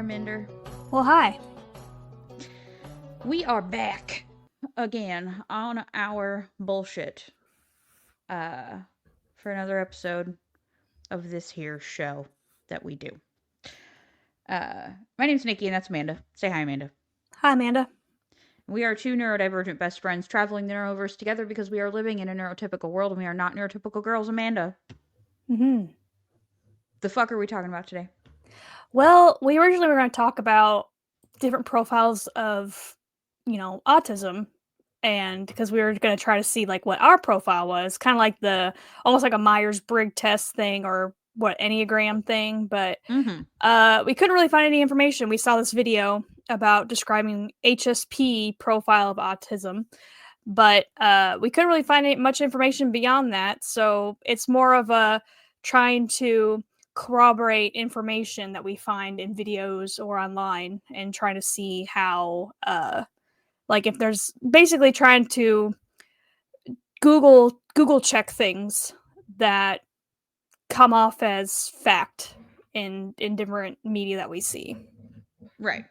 Minder. Well, hi. We are back again on our bullshit uh for another episode of this here show that we do. My name's Nikki and that's Amanda. Say hi, Amanda. Hi, Amanda. We are two neurodivergent best friends traveling the neuroverse together because we are living in a neurotypical world and we are not neurotypical girls, Amanda. hmm The fuck are we talking about today? Well, we originally were going to talk about different profiles of, autism, and because we were going to try to see like what our profile was, kind of like almost like a Myers-Briggs test thing or what Enneagram thing, but Mm-hmm. we couldn't really find any information. We saw this video about describing HSP profile of autism, but we couldn't really find much information beyond that. So it's more of a trying to corroborate information that we find in videos or online and trying to see how, like, if there's basically trying to Google check things that come off as fact in different media that we see. Right.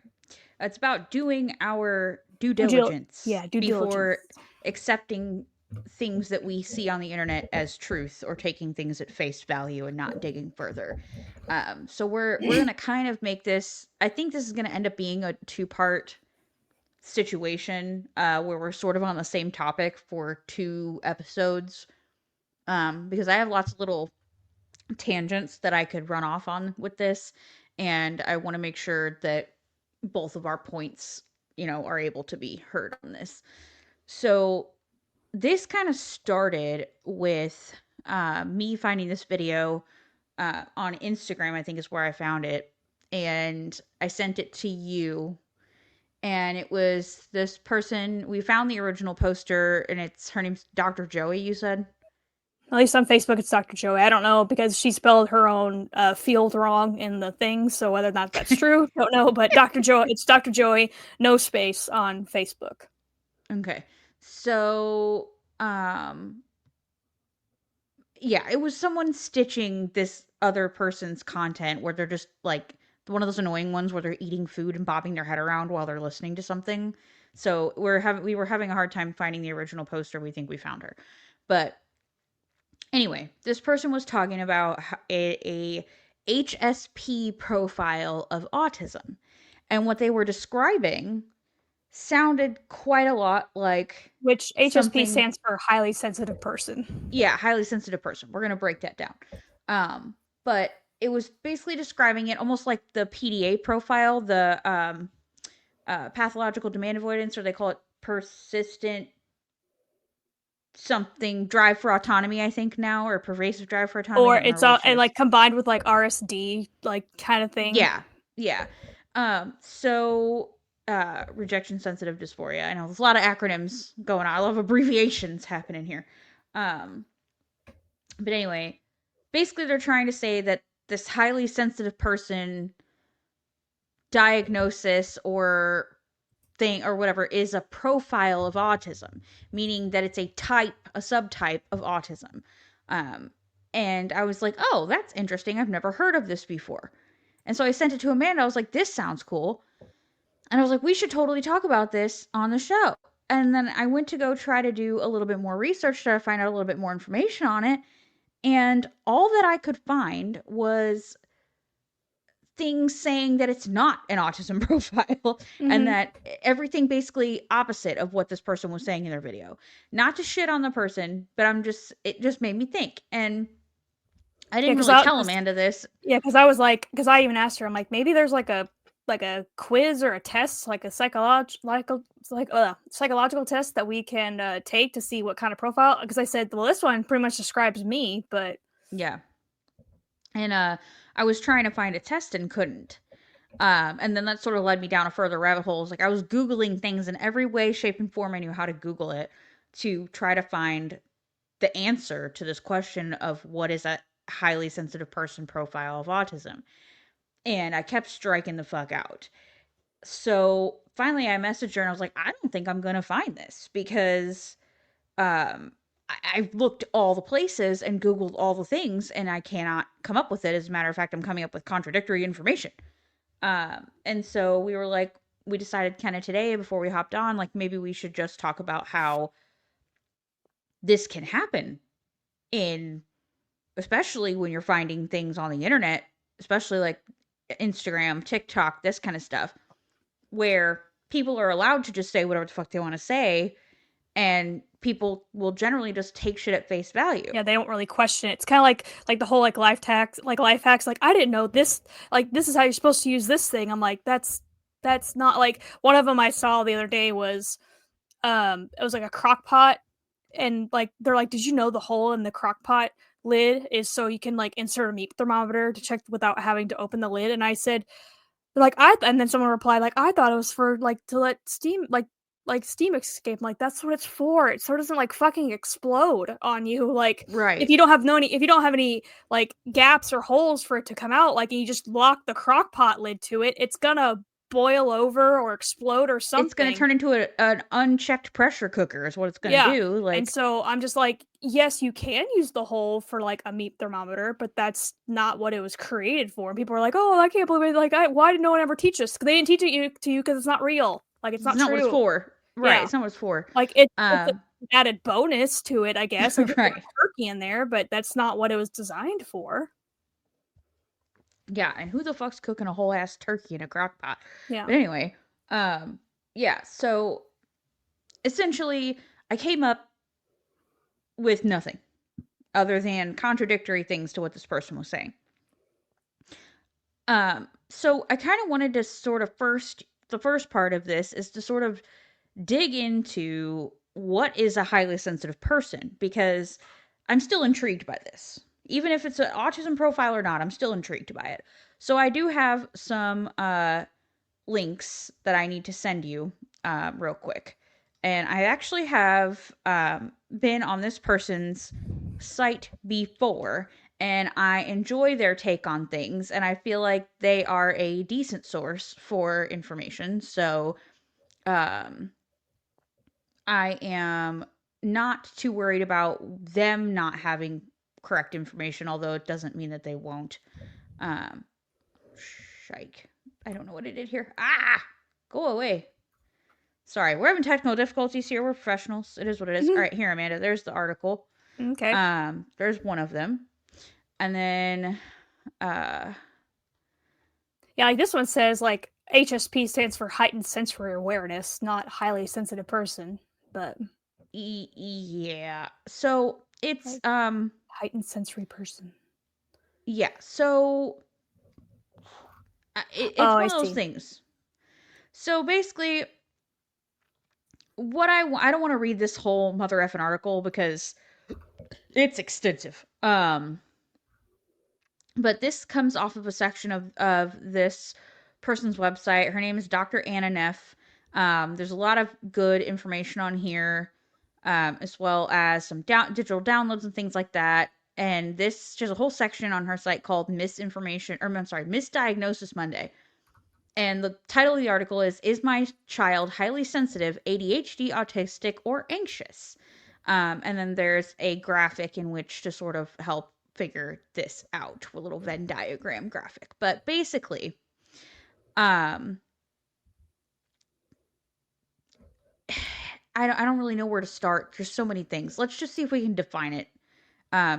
It's about doing our due Due diligence due diligence. before accepting things that we see on the internet as truth or taking things at face value and not digging further. So we're gonna kind of make this. I think this is gonna end up being a two-part situation where we're sort of on the same topic for two episodes. Because I have lots of little tangents that I could run off on with this, and I want to make sure that both of our points, are able to be heard on this. So this kind of started with me finding this video on Instagram, I think is where I found it. And I sent it to you. And it was this person, we found the original poster, and her name's Dr. Joey, you said? At least on Facebook, it's Dr. Joey. I don't know because she spelled her own field wrong in the thing, so whether or not that's true, don't know. But Dr. Joey, it's Dr. Joey, no space on Facebook. Okay. So, yeah, it was someone stitching this other person's content where they're just like one of those annoying ones where they're eating food and bobbing their head around while they're listening to something. So we were having a hard time finding the original poster. We think we found her, but anyway, this person was talking about a HSP profile of autism, and what they were describing sounded quite a lot like Which HSP something. stands for highly sensitive person. Yeah, highly sensitive person. We're gonna break that down. But it was basically describing it almost like the PDA profile, the pathological demand avoidance, or they call it persistent something drive for autonomy, I think now, or pervasive drive for autonomy. I Or can't it's remember which it and is. like combined with like RSD, like kind of thing. Yeah, yeah. So rejection sensitive dysphoria. I know there's a lot of acronyms going on. I love abbreviations happening here. Um, but anyway, basically they're trying to say that this highly sensitive person diagnosis or thing or whatever is a profile of autism, meaning that it's a subtype of autism. Um, and I was like, oh, that's interesting. I've never heard of this before. And so I sent it to Amanda. I was like, this sounds cool. And I was like, we should totally talk about this on the show. And then I went to go try to do a little bit more research, try to find out a little bit more information on it. And all that I could find was things saying that it's not an autism profile and Mm-hmm. that everything basically opposite of what this person was saying in their video. Not to shit on the person, but it just made me think. And I Yeah, didn't really tell Amanda this. because I was like, because I even asked her, I'm like, maybe there's like a quiz or a test, like a psychological test that we can take to see what kind of profile. Because I said, well, this one pretty much describes me, but Yeah. And I was trying to find a test and couldn't. And then that sort of led me down a further rabbit hole. Like I was Googling things in every way, shape, and form I knew how to Google it to try to find the answer to this question of what is a highly sensitive person profile of autism. And I kept striking the fuck out. So finally I messaged her and I was like, I don't think I'm going to find this because I've looked all the places and Googled all the things and I cannot come up with it. As a matter of fact, I'm coming up with contradictory information. And so we were like, we decided kind of today before we hopped on, like maybe we should just talk about how this can happen in, especially when you're finding things on the internet, especially like Instagram, TikTok, this kind of stuff, where people are allowed to just say whatever the fuck they want to say, and people will generally just take shit at face value. Yeah, they don't really question it. It's kind of like the whole like life hacks. Like I didn't know this. Like this is how you're supposed to use this thing. I'm like that's not like one of them I saw the other day was it was like a crock pot and like they're like, did you know the hole in the crock pot lid is so you can like insert a meat thermometer to check without having to open the lid? And I said, like and then someone replied like I thought it was for like to let steam like steam escape. I'm like that's what it's for. It so it doesn't like fucking explode on you. Like Right. if you don't have any like gaps or holes for it to come out, like and you just lock the crock pot lid to it, it's gonna boil over or explode or It's going to something. turn into an unchecked pressure cooker, is what it's going to Yeah. do. And Like, so I'm just like, yes, you can use the hole for like a meat thermometer, but that's not what it was created for. And people are like, oh, I can't believe it. Like, why did no one ever teach us? They didn't teach it to you because it's not real. Like, it's it's not not what it's true. for. Right. Yeah. It's not what it's for. Like, it's an Um, added bonus to it, I guess. Like, you put right. a turkey in there, but that's not what it was designed for. Yeah. And who the fuck's cooking a whole ass turkey in a crock pot? Yeah. But anyway, um, yeah. So essentially, I came up with nothing other than contradictory things to what this person was saying. So I kind of wanted to sort of the first part of this is to sort of dig into what is a highly sensitive person, because I'm still intrigued by this. Even if it's an autism profile or not, I'm still intrigued by it. So I do have some links that I need to send you real quick. And I actually have been on this person's site before, and I enjoy their take on things, and I feel like they are a decent source for information. So um, I am not too worried about them not having correct information, although it doesn't mean that they won't. Um, Shike. I don't know what I did here. Ah! Go away. Sorry, we're having technical difficulties here. We're professionals. It is what it is. All right, here, Amanda. There's the article. Okay. There's one of them, and then uh, Yeah, like this one says like HSP stands for heightened sensory awareness, not highly sensitive person, but yeah. So it's like heightened sensory person. yeah. So Oh, it's I one of those see. things. So basically, what I don't want to read this whole mother effing article because it's extensive. But this comes off of a section of this person's website. Her name is Dr. Anna Neff. There's a lot of good information on here, as well as some digital downloads and things like that. And this there's a whole section on her site called Misinformation, or I'm sorry, Misdiagnosis Monday. And the title of the article is my child highly sensitive, ADHD, autistic, or anxious? And then there's a graphic in which to sort of help figure this out, a little Venn diagram graphic. But basically, um, I don't really know where to start. There's so many things. Let's just see if we can define it.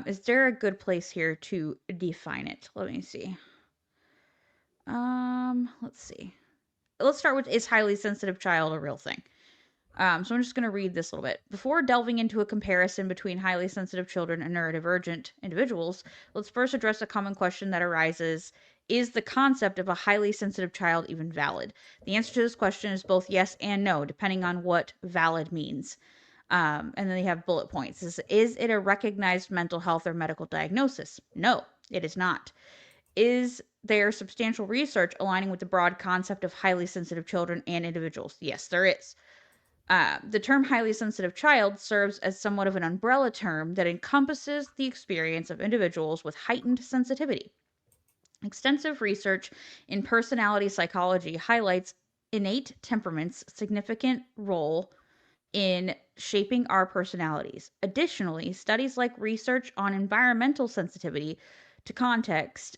Is there a good place here to define it? Let me see. Let's see. Let's start with, is highly sensitive child a real thing? So I'm just going to read this a little bit. Before delving into a comparison between highly sensitive children and neurodivergent individuals, let's first address a common question that arises. Is the concept of a highly sensitive child even valid? The answer to this question is both yes and no, depending on what valid means. And then they have bullet points. Is it a recognized mental health or medical diagnosis? No, it is not. Is there substantial research aligning with the broad concept of highly sensitive children and individuals? Yes, there is. The term highly sensitive child serves as somewhat of an umbrella term that encompasses the experience of individuals with heightened sensitivity. Extensive research in personality psychology highlights innate temperament's significant role in shaping our personalities. Additionally, studies like research on environmental sensitivity to context,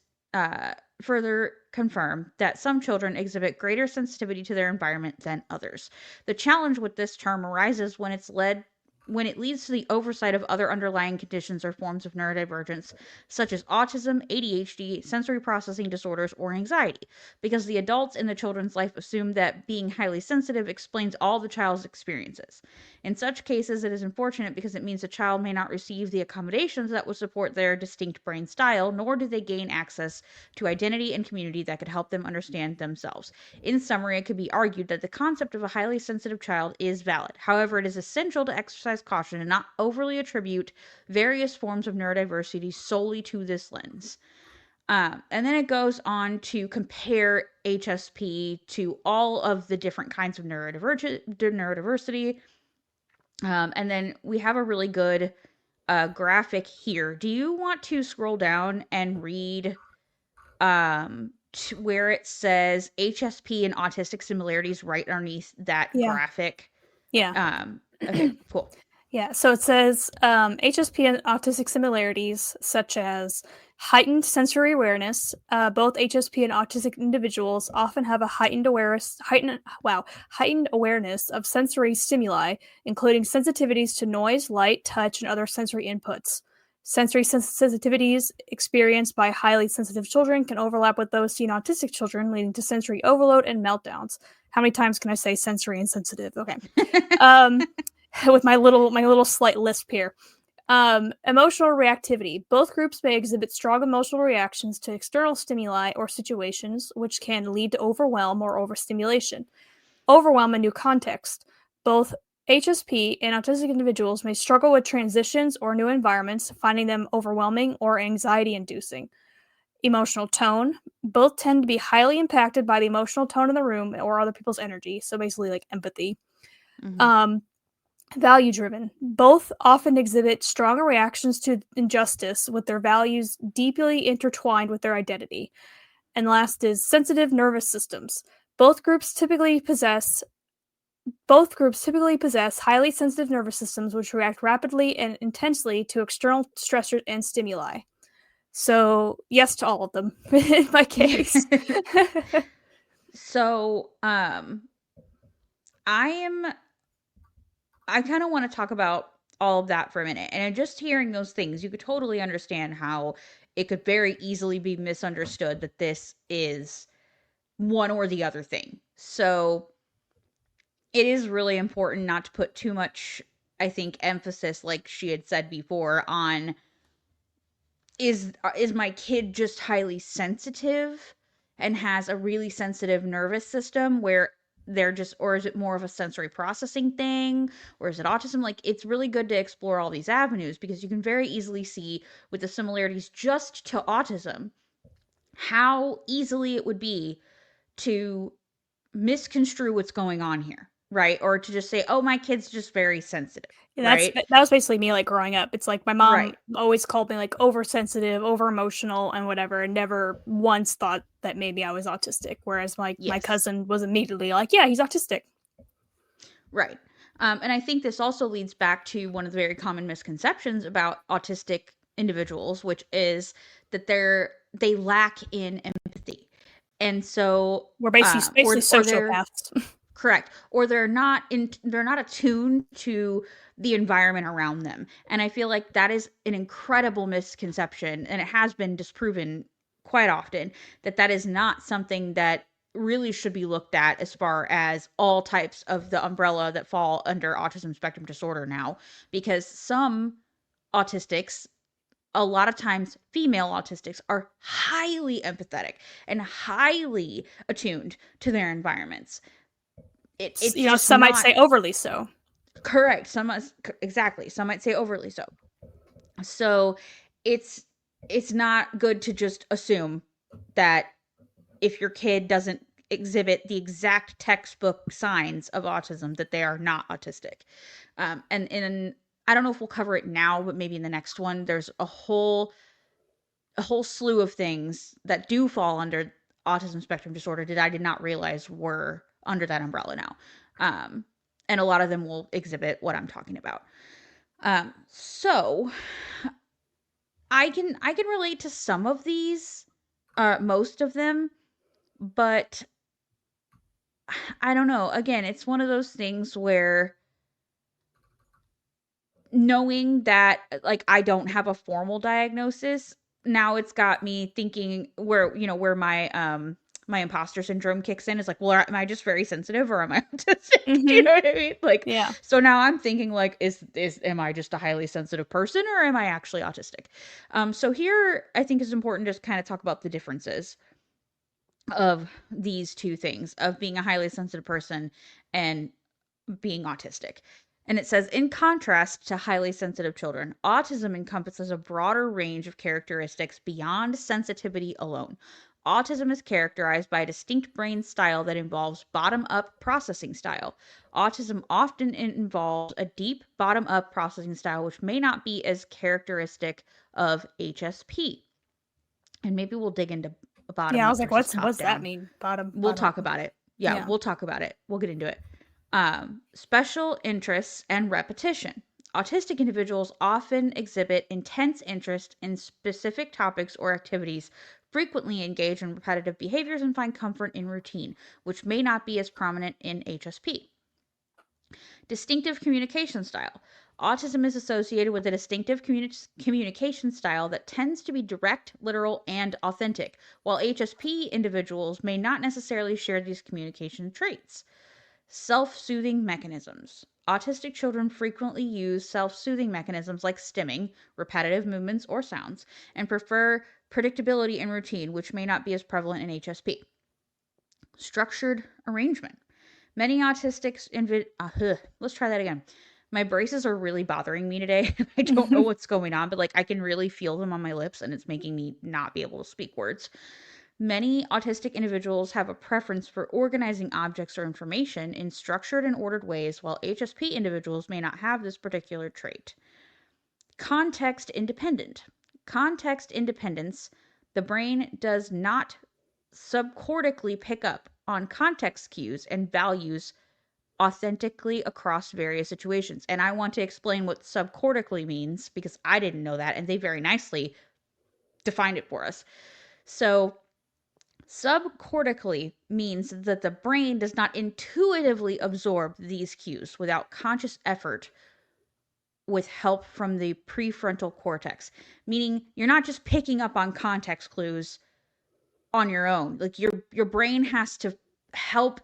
further confirm that some children exhibit greater sensitivity to their environment than others. The challenge with this term arises when it leads to the oversight of other underlying conditions or forms of neurodivergence, such as autism, ADHD, sensory processing disorders, or anxiety, because the adults in the children's life assume that being highly sensitive explains all the child's experiences. In such cases, it is unfortunate because it means the child may not receive the accommodations that would support their distinct brain style, nor do they gain access to identity and community that could help them understand themselves. In summary, it could be argued that the concept of a highly sensitive child is valid. However, it is essential to exercise caution and not overly attribute various forms of neurodiversity solely to this lens. And then it goes on to compare HSP to all of the different kinds of neurodiversity. And then we have a really good graphic here. Do you want to scroll down and read to where it says HSP and autistic similarities right underneath that Yeah. graphic? Yeah. Okay, cool. Yeah, so it says HSP and autistic similarities, such as heightened sensory awareness. Both HSP and autistic individuals often have a heightened awareness of sensory stimuli, including sensitivities to noise, light, touch, and other sensory inputs. Sensory sensitivities experienced by highly sensitive children can overlap with those seen in autistic children, leading to sensory overload and meltdowns. How many times can I say sensory and sensitive? Okay. Um, with my little slight lisp here. Emotional reactivity. Both groups may exhibit strong emotional reactions to external stimuli or situations, which can lead to overwhelm or overstimulation. Overwhelm a new context. Both HSP and autistic individuals may struggle with transitions or new environments, finding them overwhelming or anxiety inducing. Emotional tone. Both tend to be highly impacted by the emotional tone in the room or other people's energy, so basically like empathy. Mhm. Um, Value driven. Both often exhibit stronger reactions to injustice, with their values deeply intertwined with their identity. And last is sensitive nervous systems. Both groups typically possess highly sensitive nervous systems which react rapidly and intensely to external stressors and stimuli. So, yes to all of them in my case. So, I am I kind of want to talk about all of that for a minute. And just hearing those things, you could totally understand how it could very easily be misunderstood that this is one or the other thing. So, it is really important not to put too much, I think, emphasis, like she had said before, on is my kid just highly sensitive and has a really sensitive nervous system where they're just, or is it more of a sensory processing thing, or is it autism? Like, it's really good to explore all these avenues because you can very easily see with the similarities just to autism how easily it would be to misconstrue what's going on here, right? Or to just say, oh, my kid's just very sensitive, Yeah, right? that was basically me, like, growing up. It's like my mom Right. always called me, like, oversensitive, over-emotional, and whatever, and never once thought that maybe I was autistic, whereas my Yes. cousin was immediately like, "Yeah, he's autistic." Right. And I think this also leads back to one of the very common misconceptions about autistic individuals, which is that they lack in empathy. And so, We're basically or they're sociopaths. correct, or they're not attuned to the environment around them. And I feel like that is an incredible misconception, and it has been disproven quite often that that is not something that really should be looked at as far as all types of the umbrella that fall under autism spectrum disorder now, because some autistics, a lot of times female autistics, are highly empathetic and highly attuned to their environments. It's just Some might not say overly so. correct. Exactly. Some might say overly so. So it's it's not good to just assume that if your kid doesn't exhibit the exact textbook signs of autism that they are not autistic. And in I don't know if we'll cover it now, but maybe in the next one, there's a whole slew of things that do fall under autism spectrum disorder that I did not realize were under that umbrella now. Um, and a lot of them will exhibit what I'm talking about. So I can relate to some of these, most of them, but I don't know. Again, it's one of those things where knowing that like I don't have a formal diagnosis, now it's got me thinking where where my imposter syndrome kicks in is like, well, am I just very sensitive or am I autistic? You Mm-hmm. know what I mean? Like, Yeah. so now I'm thinking like, is am I just a highly sensitive person or am I actually autistic? So here I think it's important to just kind of talk about the differences of these two things of being a highly sensitive person and being autistic. And it says, in contrast to highly sensitive children, autism encompasses a broader range of characteristics beyond sensitivity alone. Autism is characterized by a distinct brain style that involves bottom up processing style. Autism often involves a deep bottom up processing style, which may not be as characteristic of HSP. And maybe we'll dig into bottom Yeah, I was up like, versus top what's that down. mean? We'll Bottom. talk about it. Yeah, Yeah. we'll talk about it. We'll get into it. Special interests and repetition. Autistic individuals often exhibit intense interest in specific topics or activities, frequently engage in repetitive behaviors, and find comfort in routine, which may not be as prominent in HSP. Distinctive communication style. Autism is associated with a distinctive communication style that tends to be direct, literal, and authentic, while HSP individuals may not necessarily share these communication traits. Self soothing mechanisms. Autistic children frequently use self soothing mechanisms like stimming, repetitive movements or sounds, and prefer predictability and routine, which may not be as prevalent in HSP. Structured arrangement. Many autistics let's try that again. My braces are really bothering me today. I don't know what's going on, but like I can really feel them on my lips and it's making me not be able to speak words. Many autistic individuals have a preference for organizing objects or information in structured and ordered ways, while HSP individuals may not have this particular trait. Context independent. Context independence. The brain does not subcortically pick up on context cues and values authentically across various situations. And I want to explain what subcortically means because I didn't know that, and they very nicely defined it for us. So, subcortically means that the brain does not intuitively absorb these cues without conscious effort with help from the prefrontal cortex, meaning you're not just picking up on context clues on your own. Like your brain has to help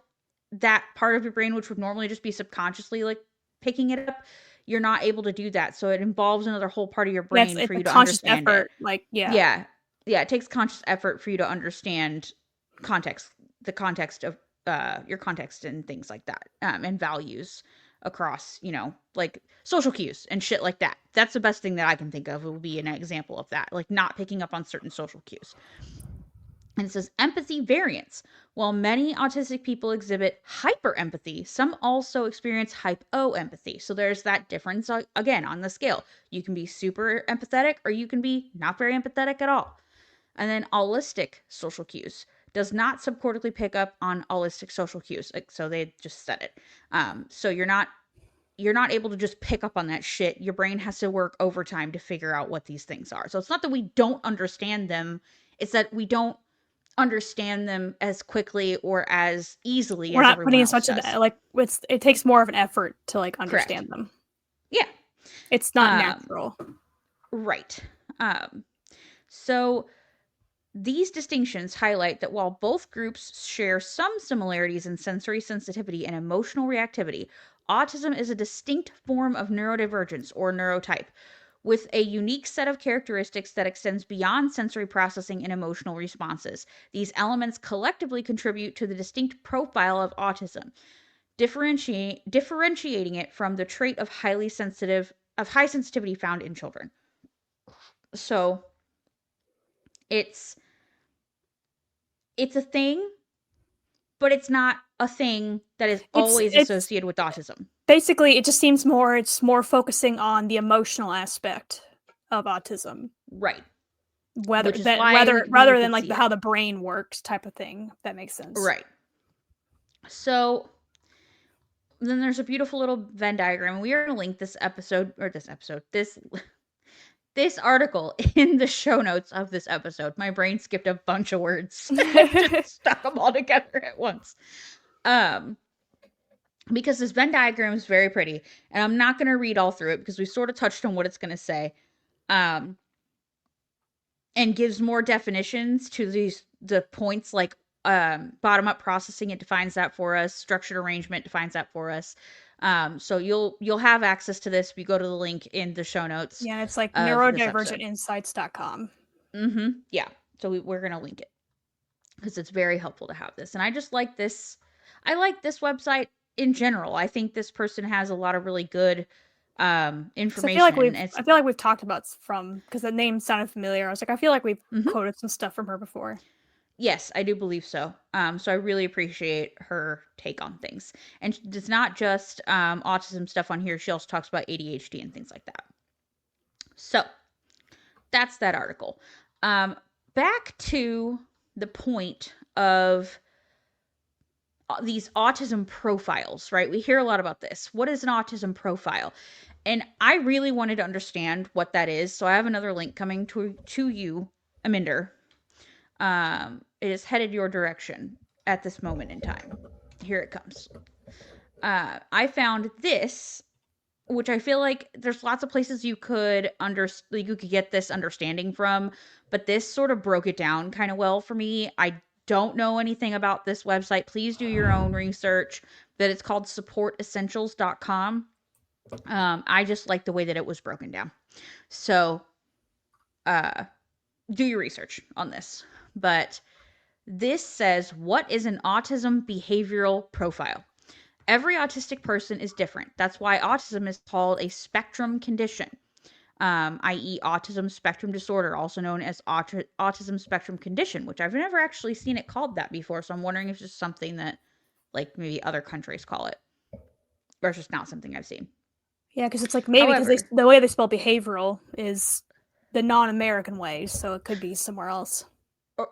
that part of your brain which would normally just be subconsciously like picking it up. You're not able to do that. So it involves another whole part of your Yeah, brain it's for a you to conscious understand it. effort. Like, yeah. Yeah. Yeah, it takes conscious effort for you to understand context, the context of your context and things like that. And values across, like social cues and shit like that. That's the best thing that I can think of would be an example of that, like not picking up on certain social cues. And it says empathy variance. While many autistic people exhibit hyperempathy, some also experience hypoempathy. So there's that difference again on the scale. You can be super empathetic or you can be not very empathetic at all. And then allistic social cues does not subcortically pick up on allistic social cues. Like, so they just said it. So you're not able to just pick up on that shit. Your brain has to work overtime to figure out what these things are. So it's not that we don't understand them, it's that we don't understand them as quickly or as easily We're as not everyone putting in else such an does. like it takes more of an effort to like Correct. understand them. Yeah. It's not Um, natural. right. Um, so these distinctions highlight that while both groups share some similarities in sensory sensitivity and emotional reactivity, autism is a distinct form of neurodivergence or neurotype with a unique set of characteristics that extends beyond sensory processing and emotional responses. These elements collectively contribute to the distinct profile of autism, differentiating it from the trait of high sensitivity found in children. So it's it's a thing, but it's not a thing that is always It's associated with autism. basically it just seems more it's more focusing on the emotional aspect of autism, Right. whether Which is that why rather we rather than could like see how it. the brain works type of thing. If that makes sense. Right. So then there's a beautiful little Venn diagram. We are going to link this this article in the show notes of this episode. My brain skipped a bunch of words and just stuck them all together at once. Um, because this Venn diagram is very pretty, and I'm not going to read all through it because we sort of touched on what it's going to say. And gives more definitions to the points like bottom up processing. It defines that for us. Structured arrangement defines that for us. So you'll have access to this if you go to the link in the show notes Yeah, it's like of this episode. neurodivergentinsights.com. Yeah. So we're gonna link it because it's very helpful to have this. And I just like this. I like this website in general. I think this person has a lot of really good information. I feel like we've talked about from because the name sounded familiar. I was like, I feel like we've quoted some stuff from her before. Yes, I do believe so. So I really appreciate her take on things. And it's not just autism stuff on here. She also talks about ADHD and things like that. So that's that article. Back to the point of these autism profiles, right? We hear a lot about this. What is an autism profile? And I really wanted to understand what that is. So I have another link coming to you, Aminder. It is headed your direction at this moment in time. Here it comes. I found this, which I feel like there's lots of places you could get this understanding from, but this sort of broke it down kind of well for me. I don't know anything about this website. Please do your own research. But it's called supportessentials.com. I just like the way that it was broken down. So, do your research on this. But this says, what is an autism behavioral profile? Every autistic person is different. That's why autism is called a spectrum condition, i.e., autism spectrum disorder, also known as autism spectrum condition, which I've never actually seen it called that before. So I'm wondering if it's just something that, like, maybe other countries call it, or it's just not something I've seen. Yeah, because it's like maybe because the way they spell behavioral is the non-American way, so it could be somewhere else.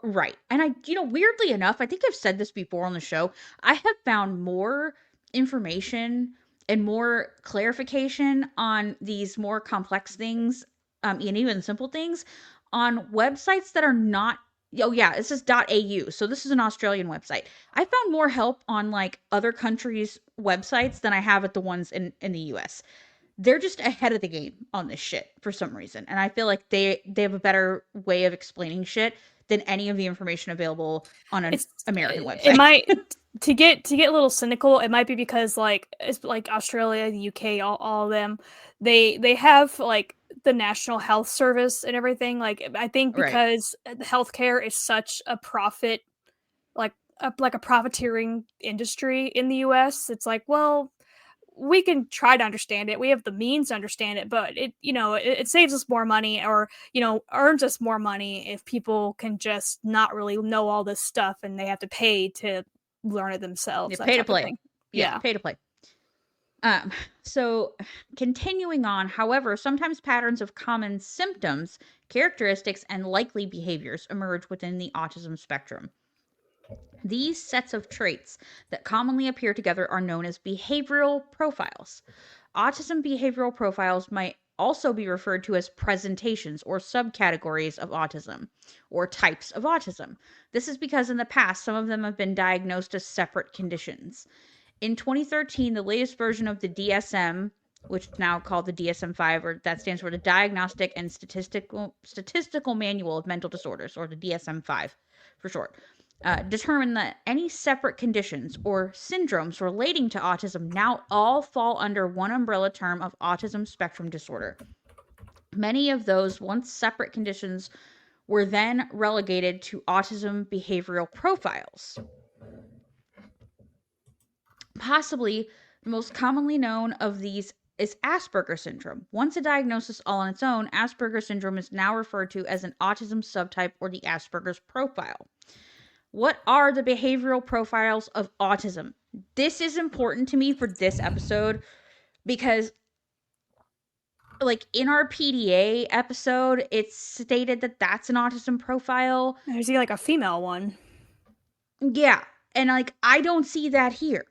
Right. And weirdly enough, I think I've said this before on the show. I have found more information and more clarification on these more complex things, and even simple things on websites that are not. Oh yeah, this is .au. So this is an Australian website. I found more help on like other countries' websites than I have at the ones in the US. They're just ahead of the game on this shit for some reason. And I feel like they have a better way of explaining shit than any of the information available on an American website. It might to get a little cynical, it might be because like it's like Australia, the UK, all of them, they have like the National Health Service and everything. Like I think because healthcare is such a profit, like a profiteering industry in the US, it's like, well, we can try to understand it. We have the means to understand it, but it saves us more money, or earns us more money if people can just not really know all this stuff and they have to pay to learn it themselves. Pay to play. Yeah, pay to play. So continuing on, however, sometimes patterns of common symptoms, characteristics, and likely behaviors emerge within the autism spectrum. These sets of traits that commonly appear together are known as behavioral profiles. Autism behavioral profiles might also be referred to as presentations or subcategories of autism, or types of autism. This is because in the past, some of them have been diagnosed as separate conditions. In 2013, the latest version of the DSM, which is now called the DSM-5, or that stands for the Diagnostic and Statistical Manual of Mental Disorders, or the DSM-5 for short, determined that any separate conditions or syndromes relating to autism now all fall under one umbrella term of autism spectrum disorder. Many of those once separate conditions were then relegated to autism behavioral profiles. Possibly the most commonly known of these is Asperger syndrome. Once a diagnosis all on its own, Asperger syndrome is now referred to as an autism subtype or the Asperger's profile. What are the behavioral profiles of autism? This is important to me for this episode because, like, in our PDA episode, it's stated that that's an autism profile. Is he like a female one? Yeah. And, like, I don't see that here.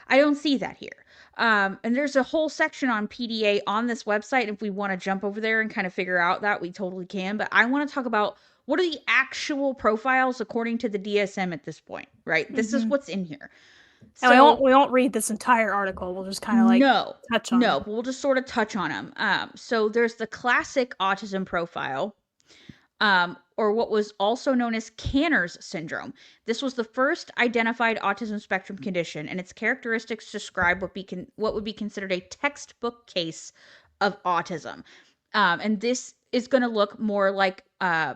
I don't see that here. And there's a whole section on PDA on this website. If we want to jump over there and kind of figure out that, we totally can. But I want to talk about what are the actual profiles according to the DSM at this point, right? This is Hmm. what's in here. And So, we won't read this entire article. We'll just kind of like no, touch on no, them. but we'll just sort of touch on them. So there's the classic autism profile, or what was also known as Kanner's syndrome. This was the first identified autism spectrum condition, and its characteristics describe what would be considered a textbook case of autism. And this is going to look more like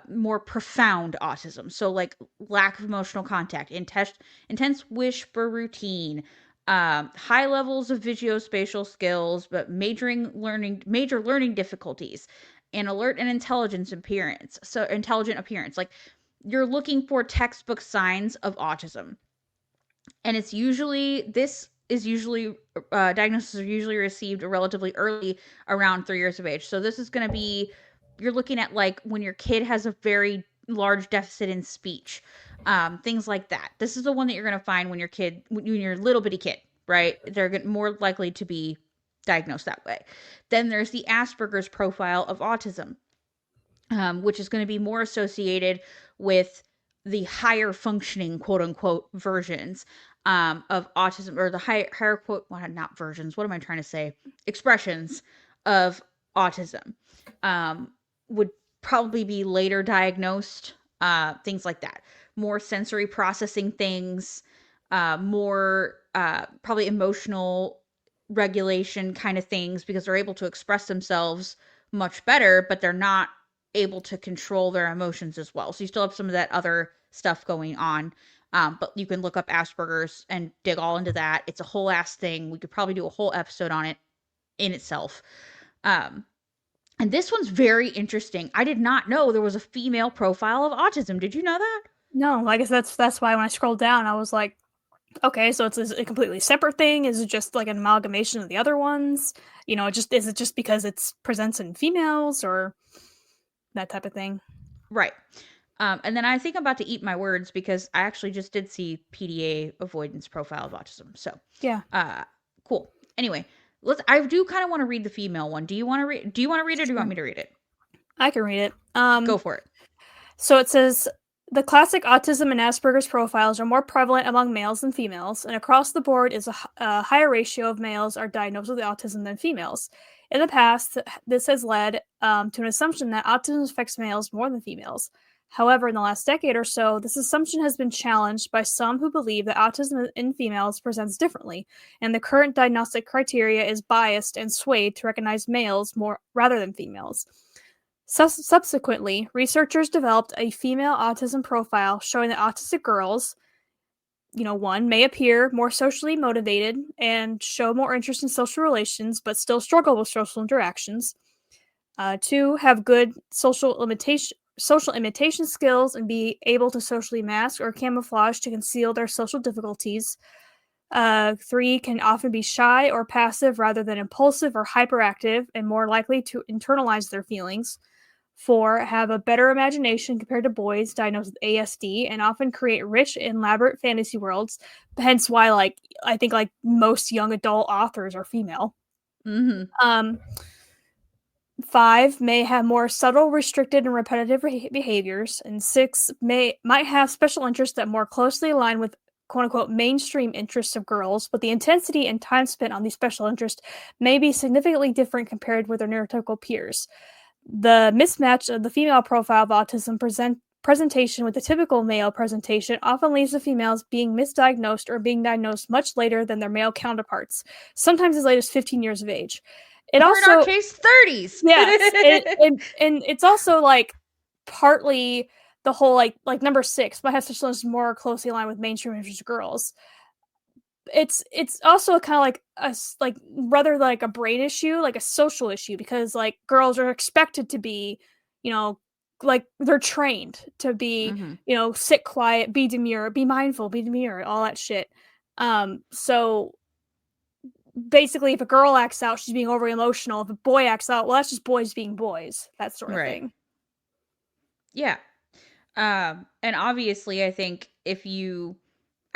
more profound autism. So, like lack of emotional contact, intense wish for routine, high levels of visuospatial skills, but major learning difficulties, and alert and intelligent appearance. Like you're looking for textbook signs of autism, and this is usually diagnoses are usually received relatively early, around 3 years of age. So this is going to be, you're looking at like when your kid has a very large deficit in speech, things like that. This is the one that you're going to find when you're a little bitty kid, right? They're more likely to be diagnosed that way. Then there's the Asperger's profile of autism, which is going to be more associated with the higher functioning, quote unquote, versions of autism, or the higher quote, well, not versions. What am I trying to say? Expressions of autism would probably be later diagnosed. Things like that. More sensory processing things, more probably emotional regulation kind of things, because they're able to express themselves much better, but they're not able to control their emotions as well. So you still have some of that other stuff going on. But you can look up Asperger's and dig all into that. It's a whole ass thing. We could probably do a whole episode on it in itself. Um, and this one's very interesting. I did not know there was a female profile of autism. Did you know that? No, I guess that's why when I scrolled down, I was like, okay, so it's a completely separate thing. Is it just like an amalgamation of the other ones? Just is it just because it's presents in females or that type of thing? Right. And then I think I'm about to eat my words because I actually just did see PDA avoidance profile of autism. So, Yeah, uh, cool. Anyway, I do kind of want to read the female one. Do you want to read? Do you want to read it, or do you want sure. me to read it? I can read it. Go for it. So it says the classic autism and Asperger's profiles are more prevalent among males than females, and across the board is a higher ratio of males are diagnosed with autism than females. In the past, this has led to an assumption that autism affects males more than females. However, in the last decade or so, this assumption has been challenged by some who believe that autism in females presents differently, and the current diagnostic criteria is biased and swayed to recognize males more rather than females. Subsequently, researchers developed a female autism profile showing that autistic girls, one, may appear more socially motivated and show more interest in social relations, but still struggle with social interactions. Two, have good social imitation skills and be able to socially mask or camouflage to conceal their social difficulties. Three, can often be shy or passive rather than impulsive or hyperactive and more likely to internalize their feelings. Four, have a better imagination compared to boys diagnosed with ASD and often create rich and elaborate fantasy worlds. Hence why, like, I think like most young adult authors are female. Mm-hmm. Um, Five, may have more subtle, restricted, and repetitive behaviors, and six, might have special interests that more closely align with "quote unquote" mainstream interests of girls, but the intensity and time spent on these special interests may be significantly different compared with their neurotypical peers. The mismatch of the female profile of autism presentation with the typical male presentation often leads to females being misdiagnosed or being diagnosed much later than their male counterparts, sometimes as late as 15 years of age. It Or in our also, case, 30s. yes, and it's also like partly the whole like number six might have such as more closely aligned with mainstream interest girls. It's also kind of like like rather like a brain issue, like a social issue, because like girls are expected to be, you know, like they're trained to be, Mm-hmm. sit quiet, be demure, be mindful, be demure, all that shit. So basically, if a girl acts out, she's being overly emotional. If a boy acts out, well, that's just boys being boys, that sort of Right. thing. Yeah. And obviously, I think if you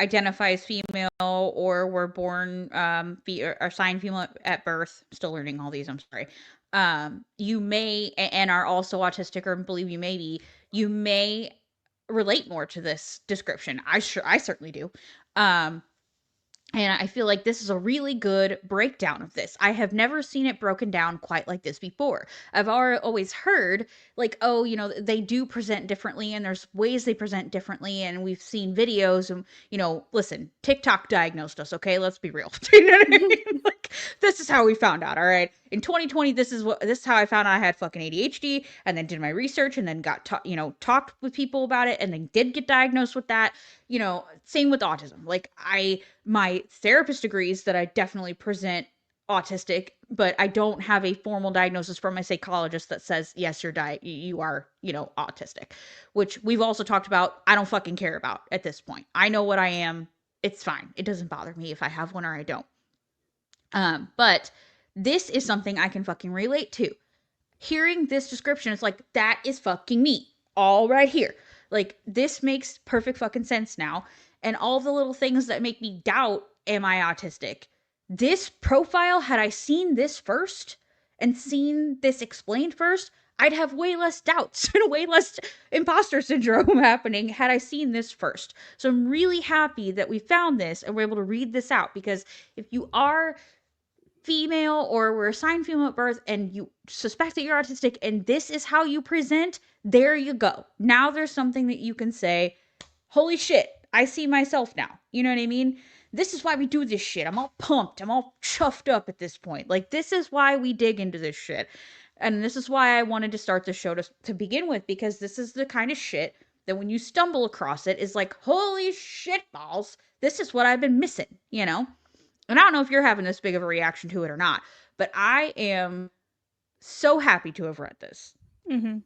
identify as female or were born or assigned female at birth. Still learning all these. I'm sorry. You may and are also autistic, or believe you may be. You may relate more to this description. I certainly do. Um, and I feel like this is a really good breakdown of this. I have never seen it broken down quite like this before. I've always heard, like, oh, they do present differently and there's ways they present differently. And we've seen videos and, listen, TikTok diagnosed us, okay? Let's be real. You know what I mean? Like, this is how we found out, all right? In 2020, this is how I found out I had fucking ADHD, and then did my research and then got, talked with people about it and then did get diagnosed with that. Same with autism. Like, my therapist agrees that I definitely present autistic, but I don't have a formal diagnosis from my psychologist that says, yes, you are, autistic, which we've also talked about. I don't fucking care about at this point. I know what I am. It's fine. It doesn't bother me if I have one or I don't. But this is something I can fucking relate to. Hearing this description, it's like, that is fucking me. All right here. Like, this makes perfect fucking sense now. And all the little things that make me doubt, am I autistic? This profile, had I seen this first and seen this explained first, I'd have way less doubts and way less imposter syndrome happening had I seen this first. So I'm really happy that we found this and we're able to read this out, because if you are female or were assigned female at birth and you suspect that you're autistic and this is how you present, there you go. Now there's something that you can say, holy shit, I see myself now. You know what I mean? This is why we do this shit. I'm all pumped. I'm all chuffed up at this point. Like, this is why we dig into this shit. And this is why I wanted to start the show to begin with, because this is the kind of shit that when you stumble across it is like, holy shit balls, this is what I've been missing, And I don't know if you're having this big of a reaction to it or not, but I am so happy to have read this. Mm-hmm.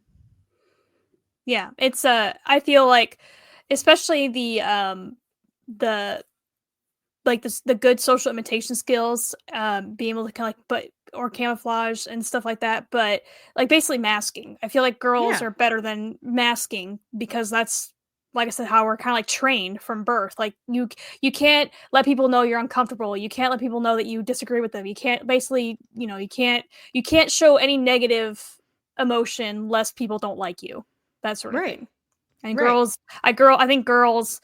Yeah, it's I feel like, especially the like the good social imitation skills, being able to kind of or camouflage and stuff like that, but like basically masking. I feel like girls Yeah. are better than masking because that's, like I said, how we're kind of like trained from birth. Like you can't let people know you're uncomfortable. You can't let people know that you disagree with them. You can't basically, you can't show any negative emotion lest people don't like you. That sort of Right. thing. And Right. I think girls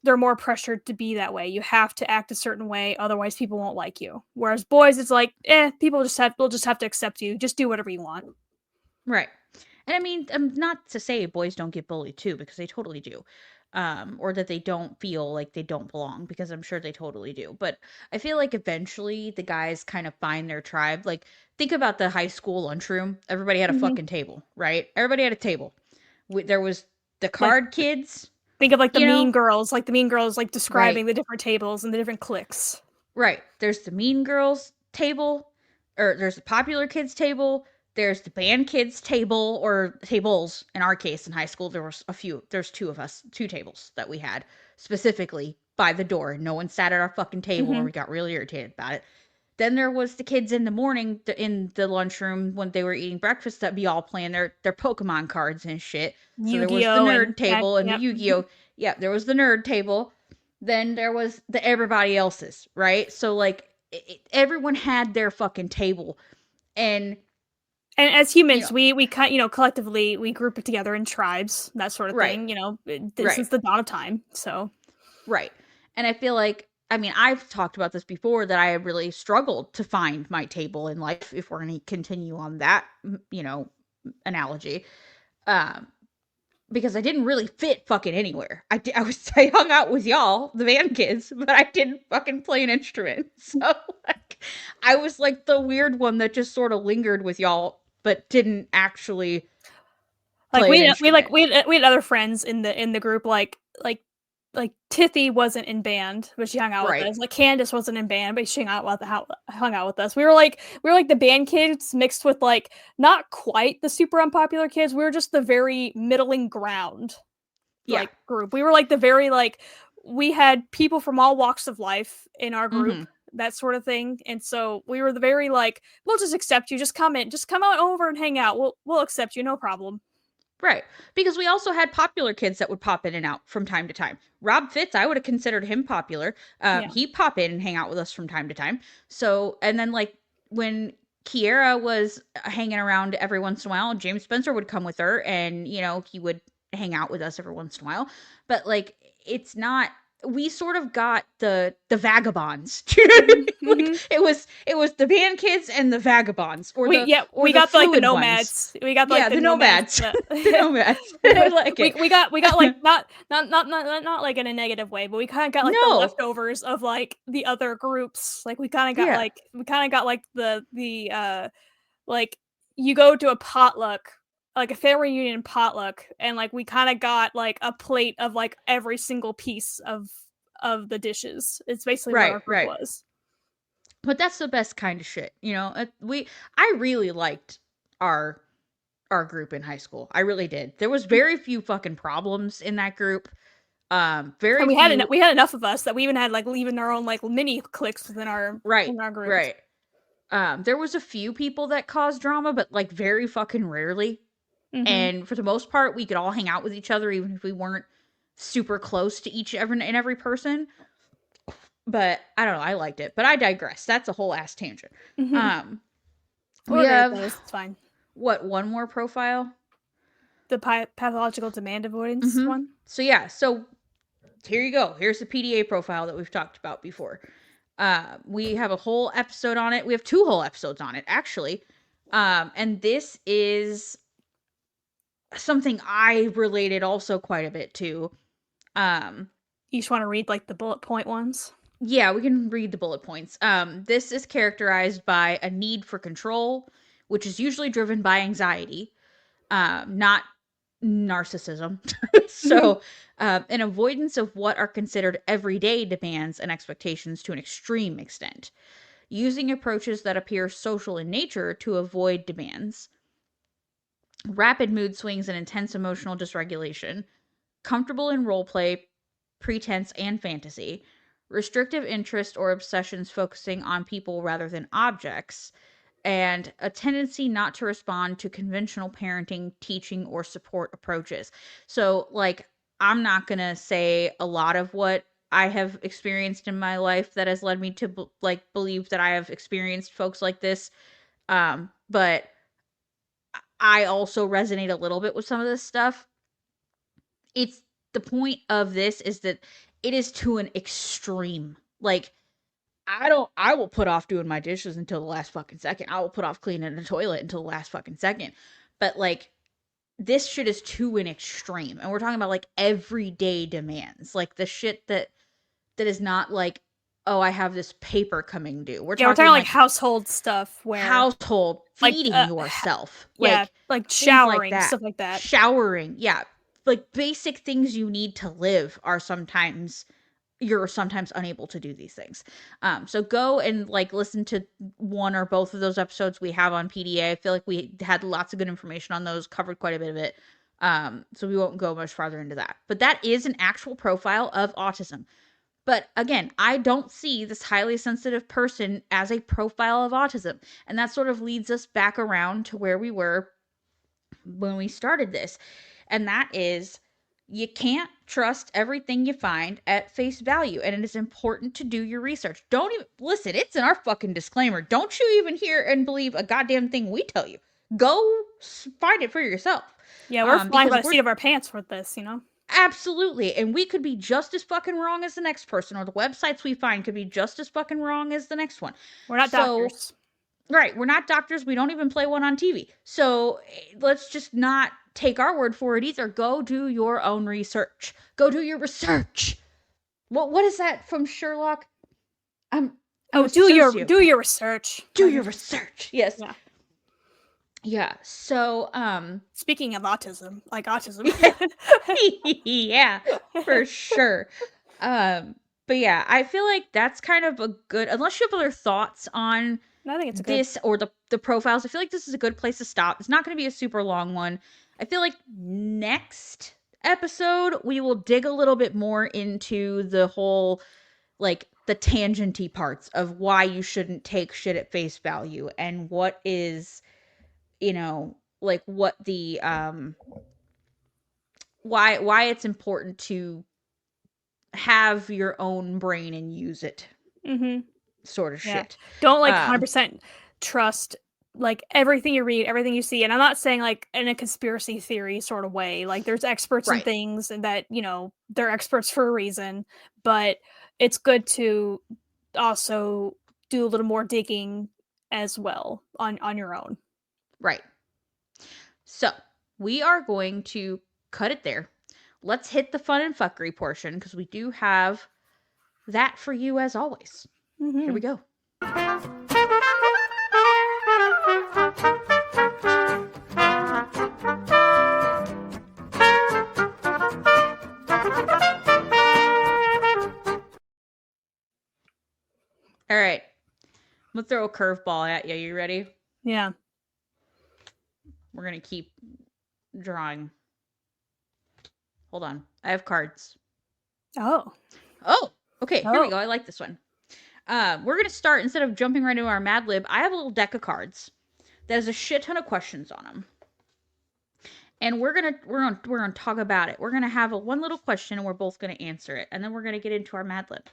they're more pressured to be that way. You have to act a certain way, otherwise people won't like you. Whereas boys, it's like, people will just have to accept you. Just do whatever you want. Right. And I mean, not to say boys don't get bullied too, because they totally do. Or that they don't feel like they don't belong, because I'm sure they totally do. But I feel like eventually the guys kind of find their tribe. Like, think about the high school lunchroom. Everybody had a Mm-hmm. fucking table, right? Everybody had a table. There was the Like, card kids, think of like you know? the mean girls, like Right. describing the different tables and the different cliques. Right. There's the mean girls table, or there's the popular kids table. There's the band kids table, or tables. In our case, in high school, there was a few. There's two of us, two tables that we had specifically by the door. No one sat at our fucking table, or Mm-hmm. we got really irritated about it. Then there was the kids in the morning in the lunchroom when they were eating breakfast that be all playing their Pokemon cards and shit. So there was the Yu-Gi-Oh and nerd table and the yep. Yu-Gi-Oh. Yeah, there was the nerd table. Then there was the everybody else's, right? So like everyone had their fucking table, and And as you know, humans, we collectively we group it together in tribes, that sort of right, thing. right, Since the dawn of time. So. right. And I feel like, I mean, I've talked about this before, that I have really struggled to find my table in life, if we're going to continue on that, analogy. Um, because I didn't really fit fucking anywhere. I hung out with y'all, the band kids, but I didn't fucking play an instrument. So like, I was like the weird one that just sort of lingered with y'all, but didn't actually Like play an instrument. we had other friends in the group, like Tiffy wasn't in band, but she hung out with Right. us. Like Candace wasn't in band, but she hung out with us. We were like the band kids mixed with like not quite the super unpopular kids. We were just the very middling ground Yeah. group. We were like the very we had people from all walks of life in our Mm-hmm. group, that sort of thing. And so we were the very we'll just accept you. Just come on over and hang out. We'll accept you, no problem. Right. Because we also had popular kids that would pop in and out from time to time. Rob Fitz, I would have considered him popular. Yeah. He'd pop in and hang out with us from time to time. So, and then like when Kiera was hanging around every once in a while, James Spencer would come with her and, he would hang out with us every once in a while. But like, it's not, we sort of got the vagabonds. Like Hmm. it was the band kids and the vagabonds, or the or We the got like the fluid ones. nomads. We got like Yeah, the the nomads. nomads. The nomads. I like it. We got like not like in a negative way, but we kind of got like the No. leftovers of like the other groups. Like Yeah. we kind of got like like you go to a potluck, like a family reunion potluck, and like we kind of got like a plate of like every single piece of the dishes. It's basically what Right, our group right. was. But that's the best kind of shit, I really liked our our group in high school. I really did. There was very few fucking problems in that group. And Very few. we had enough of us that we even had like even our own like mini cliques Right, within our groups. right. There was a few people that caused drama, but like very fucking rarely. Hmm. And for the most part, we could all hang out with each other, even if we weren't super close to each every person. But I don't know, I liked it. But I digress. That's a whole ass tangent. Hmm. Um, we We're great at have those. It's fine. what, one more profile? The pathological demand avoidance Mm-hmm. one. So yeah, so here you go. Here's the PDA profile that we've talked about before. We have a whole episode on it. We have two whole episodes on it, actually. And this is something I related also quite a bit to. Um, You just want to read like the bullet point ones. yeah, we can read the bullet points. This is characterized by a need for control, which is usually driven by anxiety, not narcissism. Hmm. So, an avoidance of what are considered everyday demands and expectations to an extreme extent, using approaches that appear social in nature to avoid demands, rapid mood swings and intense emotional dysregulation, comfortable in role play, pretense, and fantasy, restrictive interest or obsessions focusing on people rather than objects, and a tendency not to respond to conventional parenting, teaching, or support approaches. So, like, I'm not going to say a lot of what I have experienced in my life that has led me to believe that I have experienced folks like this. But I also resonate a little bit with some of this stuff. It's the point of this is that it is to an extreme. Like, I will put off doing my dishes until the last fucking second. I will put off cleaning the toilet until the last fucking second. But like, this shit is to an extreme. And we're talking about like everyday demands. Like the shit that is not like, oh, I have this paper coming due. We're Yeah, we're talking talking like like household stuff where household, like feeding yourself, yeah, like like things like showering, that. stuff like that. Showering, yeah. Like basic things you need to live are sometimes you're sometimes unable to do these things. So go and like listen to one or both of those episodes we have on PDA. I feel like we had lots of good information on those, covered quite a bit of it. So we won't go much farther into that. But that is an actual profile of autism. But again, I don't see this highly sensitive person as a profile of autism. And that sort of leads us back around to where we were when we started this. And that is, you can't trust everything you find at face value. And it is important to do your research. Don't even listen, it's in our fucking disclaimer. Don't you even hear and believe a goddamn thing we tell you. Go find it for yourself. Yeah, we're flying Because by the we're seat of our pants with this, you know? absolutely, and we could be just as fucking wrong as the next person, or the websites we find could be just as fucking wrong as the next one. We're not So, doctors. right, we're not doctors. We don't even play one on TV. So let's just not take our word for it either. Go do your own research. Go do your research. What is that from Sherlock? I'm Oh, a sociopath. do your research. Do your research. Yes. Yeah. Yeah. So Speaking of autism, like autism. yeah, for sure. But yeah, I feel like that's kind of a good, unless you have other thoughts on I think it's a good. this or the profiles, I feel like this is a good place to stop. It's not going to be a super long one. I feel like next episode we will dig a little bit more into the whole, like, the tangenty parts of why you shouldn't take shit at face value, and what is, like what the why it's important to have your own brain and use it, Mm-hmm. sort of Yeah. shit. Don't like Um, 100% trust like everything you read, everything you see. And I'm not saying like in a conspiracy theory sort of way. Like there's experts in right, things and that, they're experts for a reason, but it's good to also do a little more digging as well on your own. right. So we are going to cut it there. Let's hit the fun and fuckery portion because we do have that for you as always. Here we Mhm. go. All right. I'm going to throw a curveball at you. You ready? Yeah. We're going to keep drawing. Hold on. I have cards. Oh. Oh, okay. Here we Oh. go. I like this one. We're going to start, instead of jumping right into our Mad Lib, I have a little deck of cards that has a shit ton of questions on them. And we're gonna talk about it. We're gonna have a one little question and we're both gonna answer it. And then we're gonna get into our Mad Lib.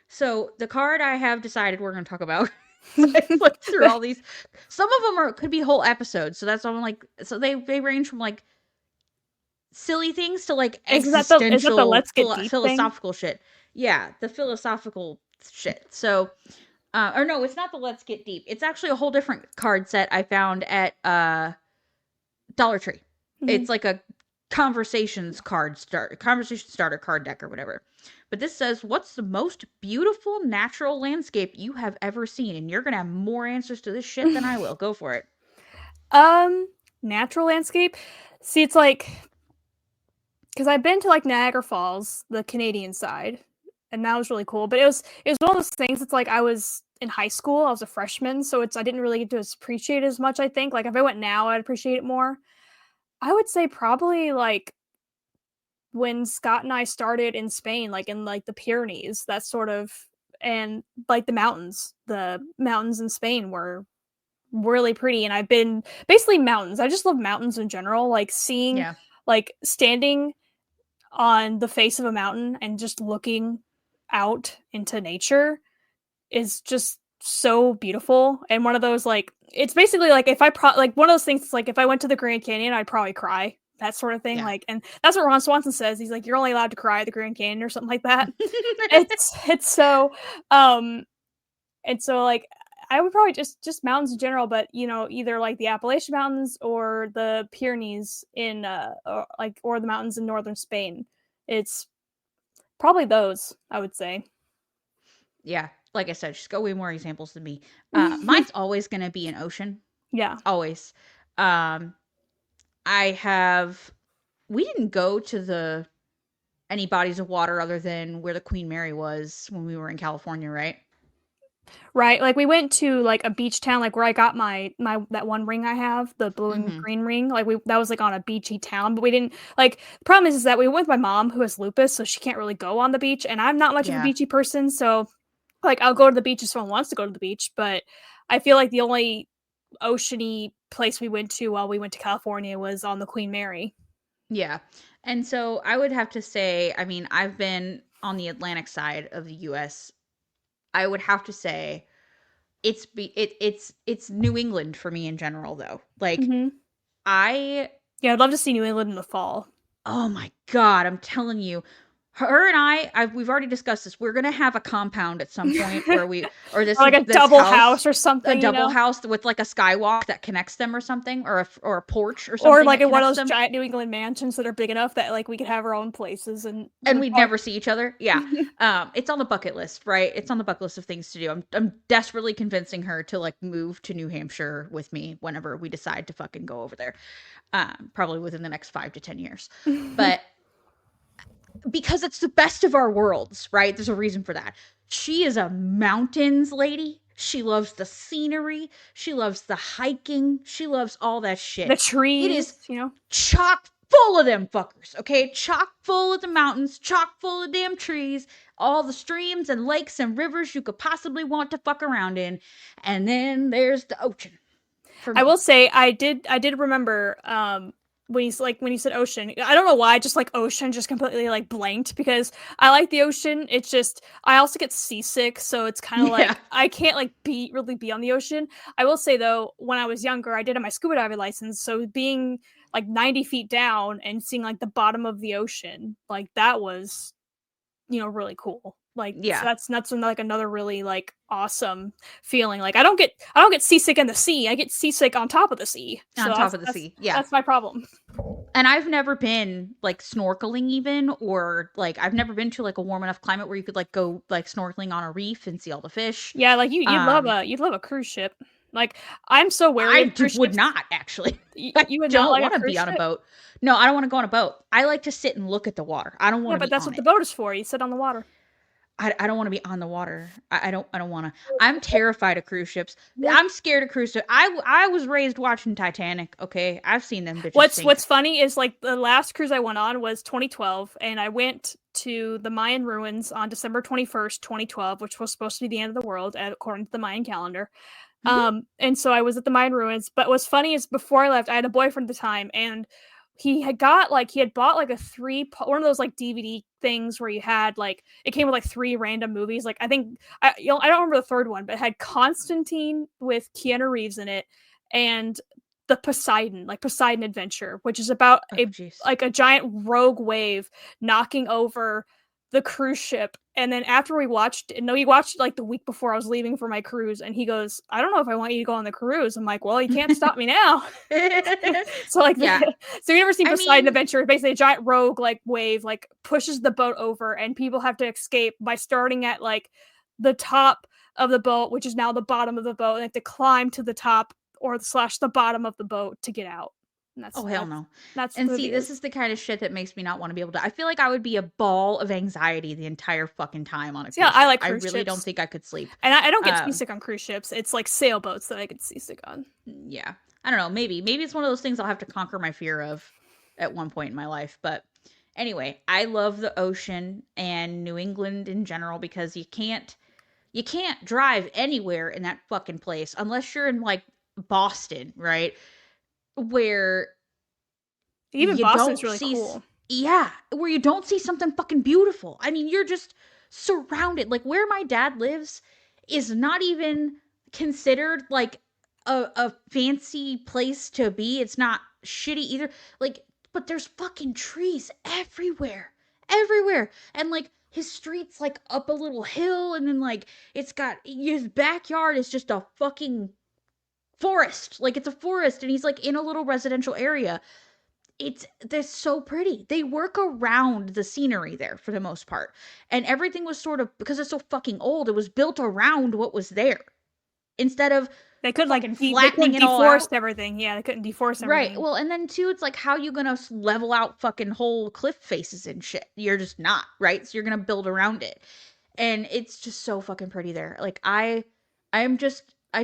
So the card I have decided we're gonna talk about. So I flipped through all these. Some of them could be whole episodes. So that's why I'm like, so they range from like silly things to like Is that the existential let's get deep thing? philosophical shit. Yeah, the philosophical shit. So or no, it's not the let's get deep. It's actually a whole different card set I found at Dollar Tree. Mhm. It's like a conversation starter card deck or whatever. But this says, "What's the most beautiful natural landscape you have ever seen?" And you're gonna have more answers to this shit than I will. Go for it. Um, Natural landscape. See, it's like because I've been to like Niagara Falls, the Canadian side, and that was really cool. But it was one of those things. It's like I was in high school, I was a freshman, so I didn't really get to appreciate it as much. I think like if I went now, I'd appreciate it more. I would say probably like when Scott and I started in Spain, like in like the Pyrenees, that sort of, and like the mountains in Spain were really pretty. And I've been basically mountains. I just love mountains in general. Like seeing, Yeah, like standing on the face of a mountain and just looking out into nature is just so beautiful. And one of those like it's basically like if like one of those things like if I went to the Grand Canyon, I'd probably cry. That sort of thing. yeah. Like and that's what Ron Swanson says. He's like, you're only allowed to cry at the Grand Canyon or something like that. It's so um and so like I would probably just mountains in general, but either like the Appalachian Mountains or the Pyrenees in or the mountains in northern Spain. It's probably those, I would say. Yeah, like I said, she's got way more examples than me. Mine's always gonna be an ocean. Yeah. Always. Um, I have. We didn't go to the any bodies of water other than where the Queen Mary was when we were in California, right? Right. Like we went to like a beach town, like where I got my that one ring I have, the blue and Mm-hmm. green ring. Like we that was like on a beachy town, but we didn't like the problem is that we went with my mom who has lupus, so she can't really go on the beach, and I'm not much of a Yeah. beachy person, so like I'll go to the beach if someone wants to go to the beach, but I feel like the only oceany place we went to while we went to California was on the Queen Mary. Yeah. And so I would have to say, I mean, I've been on the Atlantic side of the US. I would have to say it's New England for me in general though. Like Hmm. I Yeah, I'd love to see New England in the fall. oh my god, I'm telling you. Her and we've already discussed this. We're gonna have a compound at some point where we or Or like a this double house, house or a something, double house with like a skywalk that connects them or something, or a porch or or something like that in one of connects those them. giant New England mansions that are big enough that like we could have our own places and And would we'd probably never see each other. Yeah. It's on the bucket list, right? It's on the bucket list of things to do. I'm desperately convincing her to like move to New Hampshire with me whenever we decide to fucking go over there. Probably within the next 5 to 10 years. But because it's the best of our worlds, right? There's a reason for that. She is a mountains lady. She loves the scenery. She loves the hiking. She loves all that the shit. It is trees. chock full of them fuckers, okay? Chock full of the mountains, chock full of damn trees, all the streams and lakes and rivers you could possibly want to fuck around in. And then there's the ocean for I will me. say I did remember when you said ocean. I don't know why, just like ocean, just completely like blanked because I like the ocean. It's just I also get seasick, so it's kind of Yeah. like I can't like be on the ocean. I will say though, when I was younger, I did have my scuba diving license, so being like 90 feet down and seeing like the bottom of the ocean, like that was really cool. Like so Yeah. that's like another really like awesome feeling. Like I don't get seasick in the sea. I get seasick on top of the sea. So On top that's of the that's sea. Yeah. that's my problem. And I've never been like snorkeling even, or like I've never been to like a warm enough climate where you could like go like snorkeling on a reef and see all the fish. Yeah, like you'd love Um, a cruise ship. Like I'm so wary of cruise would ships. not actually. You, I you would not don't like a want to cruise be on a ship? boat. No, I don't want to go on a boat. I like to sit and look at the water. I don't want Yeah, to but be that's on what the it. boat is for. You sit on the water. I don't want to be on the water. I don't want to. I'm terrified of cruise ships. I'm scared of cruise ships. I was raised watching Titanic. Okay, I've seen them bitches What's sink. funny is like the last cruise I went on was 2012, and I went to the Mayan ruins on December 21st, 2012, which was supposed to be the end of the world according to the Mayan calendar. Mhm. And so I was at the Mayan ruins. But what's funny is before I left, I had a boyfriend at the time, and he had bought like one of those like DVD things where you had like it came with like three random movies. Like I think I don't remember the third one, but it had Constantine with Keanu Reeves in it, and the Poseidon Adventure, which is about Oh a jeez. like a giant rogue wave knocking over the cruise ship. And then after we watched, no, he watched like the week before I was leaving for my cruise, and he goes, "I don't know if I want you to go on the cruise." I'm like, "Well, you can't stop me now." So like, Yeah. so you ever seen I Poseidon mean, Adventure? Basically, a giant rogue like wave like pushes the boat over, and people have to escape by starting at like the top of the boat, which is now the bottom of the boat, and they have to climb to the top or slash the bottom of the boat to get out. And oh that's hell that's no. that's what And the see, movie this is. is the kind of shit that makes me not want to be able to. I feel like I would be a ball of anxiety the entire fucking time on a So yeah, cruise I ship. like I cruise really don't ships, think I could sleep. and I don't get Um, seasick on cruise ships. It's like sailboats that I get seasick on. yeah. I don't know, maybe it's one of those things I'll have to conquer my fear of at one point in my life, but anyway, I love the ocean and New England in general because you can't drive anywhere in that fucking place unless you're in like Boston, right? Where Even you Boston's don't really see cool. yeah, where you don't see something fucking beautiful. I mean, you're just surrounded. Like where my dad lives is not even considered like a fancy place to be. It's not shitty either. Like but there's fucking trees everywhere. Everywhere. And like his street's like up a little hill and then like it's got his backyard is just a fucking forest. Like it's a forest and he's like in a little residential area. They're so pretty. They work around the scenery there for the most part. And everything was sort of because it's so fucking old, it was built around what was there instead of fucking They flattening couldn't it all deforest out. everything. Yeah, they couldn't deforest Right. everything. Well, and then too, it's like how you gonna level out fucking whole cliff faces and shit. You're just not, right? So you're gonna build around it. And it's just so fucking pretty there. Like I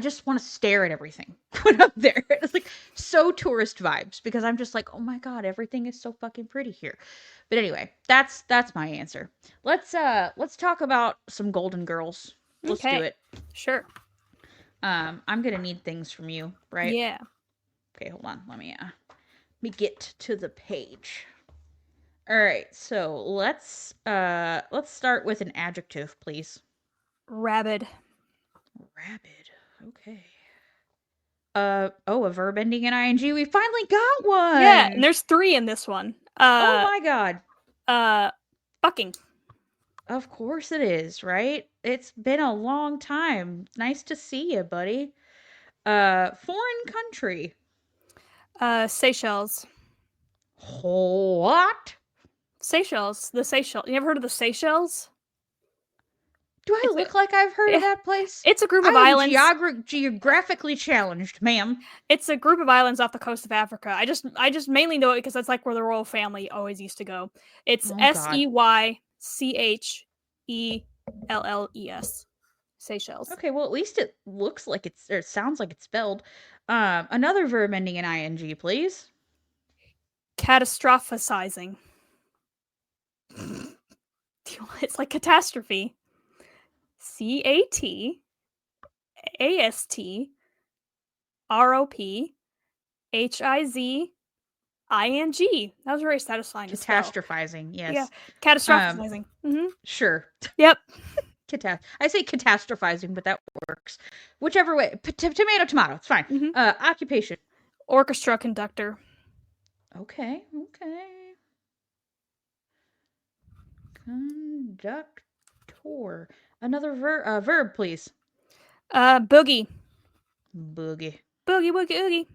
just want to stare at everything when I'm there. It's like so tourist vibes because I'm just like, oh my god, everything is so fucking pretty here. But anyway, that's my answer. Let's talk about some Golden Girls. Let's do Okay, it. sure. I'm gonna need things from you, right? Yeah, Okay, hold on. Let me get to the page. All right, so let's start with an adjective, please. rabid. Rabid. Okay. Oh, a verb ending in ing. We finally got Yeah, and one. there's three in this one. Oh my god. Uh, fucking. Of course it is, right? It's been a long time. Nice to see you, buddy. Foreign country. Seychelles. What? Seychelles. The Seychelles. You ever heard of the Seychelles? Do I It's a look like I've heard of eh, that place? it's a group I of am islands. geographically challenged, ma'am. It's a group of islands off the coast of Africa. I just mainly know it because that's like where the royal family always used to go. It's Oh god. Seychelles. Seychelles. Okay, well at least it looks like it's or it sounds like it's spelled. Another verb ending in ing, please. Catastrophizing. It's like catastrophe. CATASTROPHIZING. ing. That was very satisfying to spell. Catastrophizing, Yeah, yes. Um, catastrophizing. sure. Yep. I say catastrophizing, but that works. Whichever way. Tomato, tomato. It's fine. hmm Occupation. Orchestra conductor. Okay. Conductor. Another verb, please. Boogie. Boogie. Boogie woogie oogie.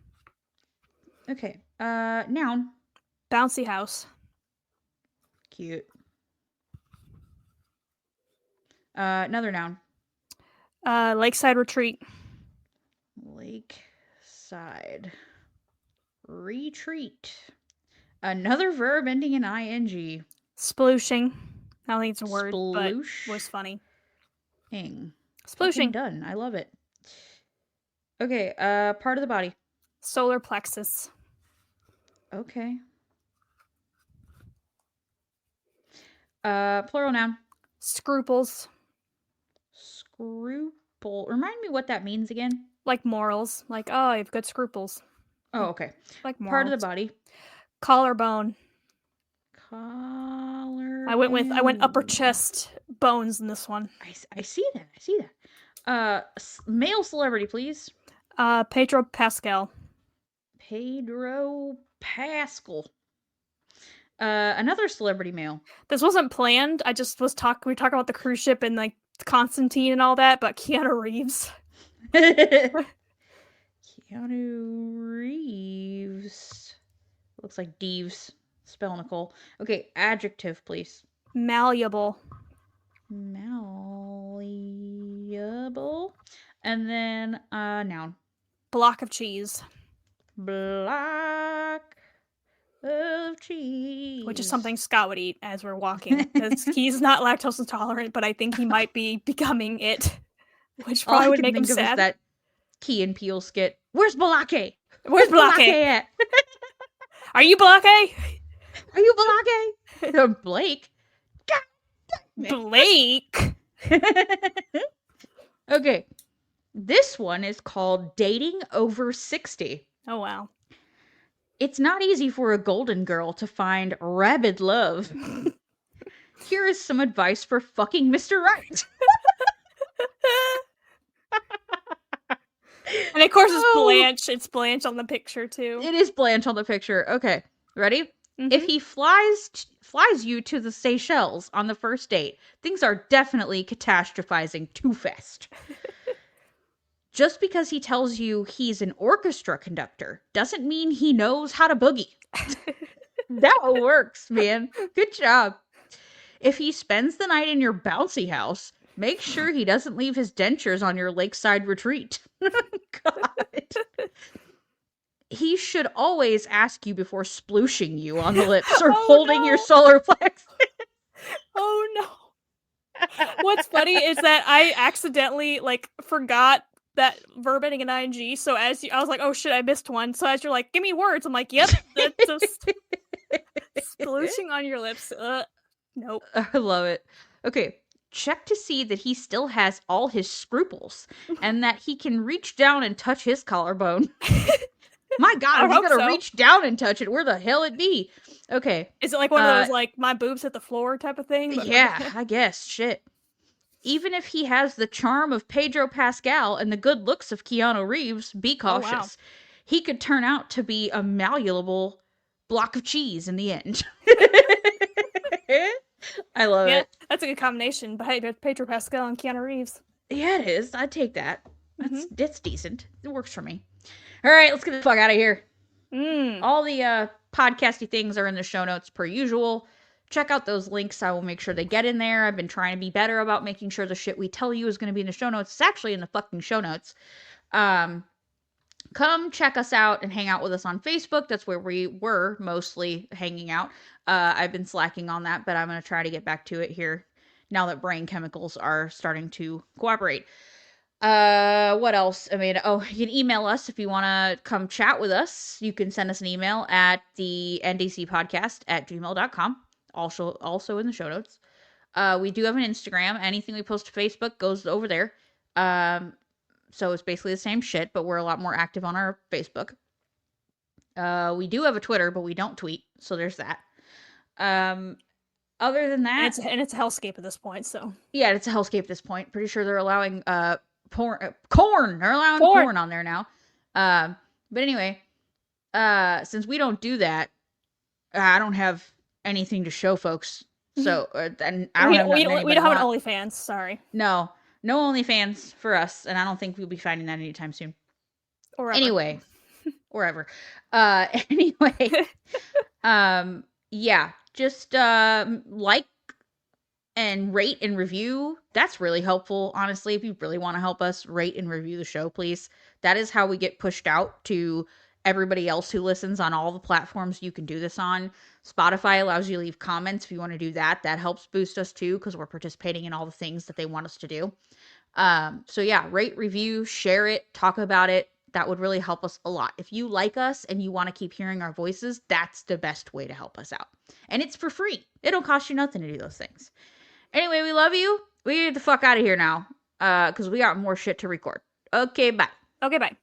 Okay. Noun. Bouncy house. Cute. Another noun. Lakeside retreat. Lakeside retreat. Another verb ending in ing. Splooshing. I don't think it's a word, but Sploosh. was funny. Fucking Splooshing. done. I love it. Okay, part of the body. Solar plexus. Okay. Plural noun. Scruples. Scruple. Remind me what that means again. Like morals. Like, oh, you have good scruples. Oh, okay. Like morals. Part of the body. Collarbone. Collarbone. I went upper chest bones in this one. I see that. Male celebrity, please. Pedro Pascal. Pedro Pascal. Another celebrity male. This wasn't planned. I just was we were talking about the cruise ship and like Constantine and all that, but Keanu Reeves. Keanu Reeves. Looks like Deeves. Spell Nicole. Okay, adjective, please. Malleable. Malleable. And then noun. Block of cheese. Block of cheese. Which is something Scott would eat as we're walking. Because he's not lactose intolerant, but I think he might be becoming it. Which probably would make him sad. Of that Key and Peele skit. Where's Balake? Where's Balake at? Are you Balake? Are you Balake? Blake. Blake. Okay. This one is called Dating Over 60. Oh, wow. It's not easy for a golden girl to find rabid love. Here is some advice for fucking Mr. Right. And of course it's Blanche. It's Blanche on the picture too. It is Blanche on the picture. Okay. Ready? Mm-hmm. If he flies you to the Seychelles on the first date, things are definitely catastrophizing too fast. Just because he tells you he's an orchestra conductor doesn't mean he knows how to boogie. That works, man. Good job. If he spends the night in your bouncy house, make sure he doesn't leave his dentures on your lakeside retreat. God. He should always ask you before splooshing you on the lips or holding your solar plexus. Oh no. What's funny is that I accidentally forgot that verb ending in ing. So I was like, oh shit, I missed one. So as you're like, give me words, I'm like, yep, that's just splooshing on your lips. Nope. I love it. Okay. Check to see that he still has all his scruples and that he can reach down and touch his collarbone. My God, he's gonna reach down and touch it. Where the hell it be? Okay. Is it like one of those my boobs hit the floor type of thing? Yeah, I guess. Shit. Even if he has the charm of Pedro Pascal and the good looks of Keanu Reeves, be cautious. Oh, wow. He could turn out to be a malleable block of cheese in the end. I love it. That's a good combination. Pedro Pascal and Keanu Reeves. Yeah, it is. I'd take that. That's decent. It works for me. All right, let's get the fuck out of here. All the podcasty things are in the show notes per usual. Check out those links. I will make sure they get in there. I've been trying to be better about making sure the shit we tell you is going to be in the show notes. It's actually in the fucking show notes. Come check us out and hang out with us on Facebook. That's where we were mostly hanging out. I've been slacking on that, but I'm going to try to get back to it here now that brain chemicals are starting to cooperate. What else? I mean, you can email us if you want to come chat with us. You can send us an email at the ndcpodcast@gmail.com. Also in the show notes. We do have an Instagram. Anything we post to Facebook goes over there. So it's basically the same shit, but we're a lot more active on our Facebook. We do have a Twitter, but we don't tweet, so there's that. Um, Other than that, And it's a hellscape at this point. So yeah, it's a hellscape at this point. Pretty sure they're allowing corn. They're allowing corn. corn on there now. But anyway, since we don't do that, I don't have anything to show folks. So and I don't have nothing We anybody don't have an want. OnlyFans. Sorry, No, no OnlyFans for us, and I don't think we'll be finding that anytime soon. or ever. Anyway, or ever. Anyway, yeah, just like and rate and review. That's really helpful, honestly. If you really want to help us, rate and review the show, please. That is how we get pushed out to everybody else who listens on all the platforms you can do this on. Spotify allows you to leave comments if you want to do that. That helps boost us too, because we're participating in all the things that they want us to do. So yeah, rate, review, share it, talk about it. That would really help us a lot. If you like us and you want to keep hearing our voices, that's the best way to help us out. And it's for free. It'll cost you nothing to do those things. Anyway, we love you. We get the fuck out of here now. Because we got more shit to record. Okay, bye. Okay, bye.